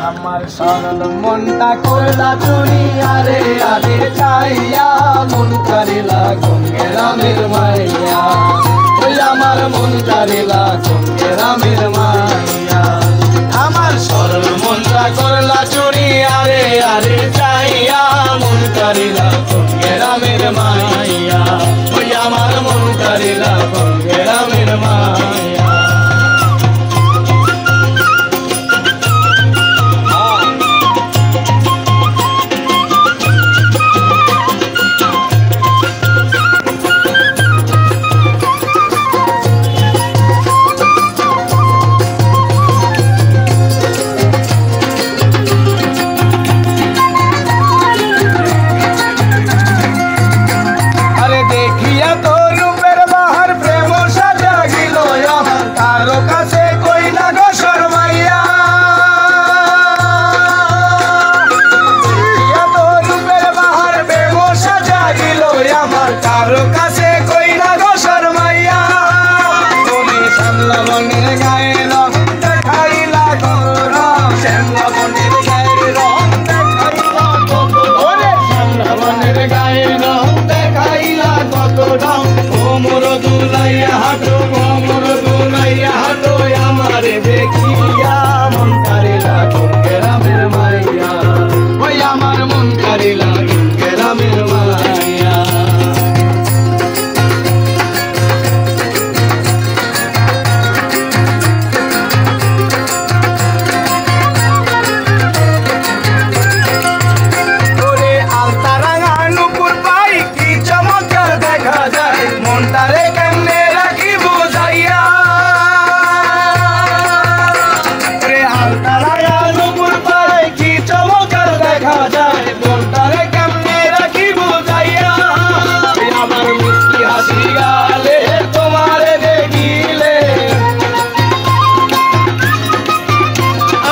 আমার সরল মনটা করলা চুরি আরে আরে চাইয়া মন কারিলা গঙ্গে রামের মাইয়া ওই আমার মন কারিলা গঙ্গে রামের মাইয়া আমার সরল মনটা করলা চুরি আরে আরে চাইয়া মন কারিলা গঙ্গে রামের মাইয়া ওই আমার মন কারিলা গঙ্গে রামের মাইয়া কারো কাছে কই না গো শর্মাইয়া তুমি শ্যামলা বনের গায়ে রং দেখাইলা গৌরব শ্যামলা বনের গায়ের রং দেখাইলা কত ওরে শ্যামলা বনের গায়ে রং দেখাইলা কত রং কোমর দুলাইয়া হাঁটো আমারে দেখিয়া মন কারিলা গঙ্গে রামের মাইয়া ওই আমার মন কারিলা গঙ্গে রামের মাইয়া মনটারে কেমনে রাখি বুঝাইয়া রে আলতারা নুপুর পারে কি চমৎকার দেখা যায় মনটারে কেমনে রাখি বুঝাইয়া আমার মিষ্টি হাসি গালে তোমারে দেখিলে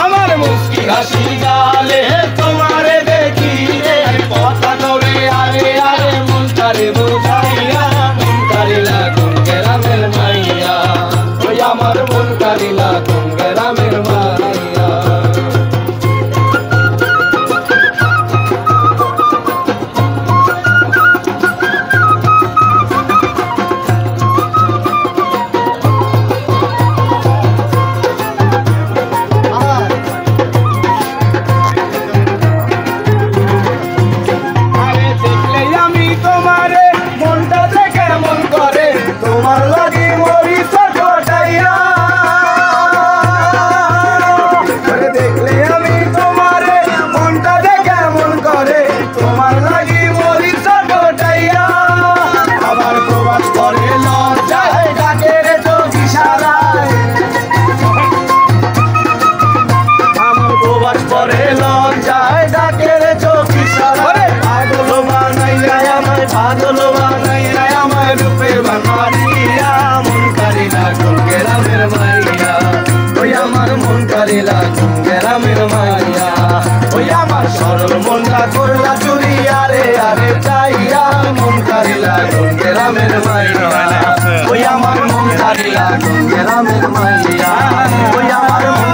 আমার মিষ্টি হাসি গালে তোমারে দেখিলে কথা করে আরে আরে মনটারে বুঝাইয়া গঙ্গে রামের মাইয়া ওই আমার মন কারিলা গঙ্গে রামের মাইয়া আরে দেখলে আমি তোমারে মনটা দেখে মন করে তোমার লাগি মরি সটাইয়া দেখলে আমি তোমারে মনটা দেখে মন করে তোমার লাগি মরি সটাইয়া আবার প্রবাস করে লজ্জায় ডাকে রে চোখ ইশারায় আমার প্রবাস করে লজ্জায় ডাকে রে চোখ ইশারায় পাগল বানাইয়া আমায় রূপে বানাইয়া মন কারিলা গঙ্গে রামের মাইয়া ওই আমার মন কারিলা গঙ্গে রামের মাইয়া ওই আমার সরল মনটা করলা চুরি আরে আরে চাইয়া মন কারিলা গঙ্গে রামের মাইয়া ওই আমার মন কারিলা গঙ্গে রামের মাইয়া ওই আমার মন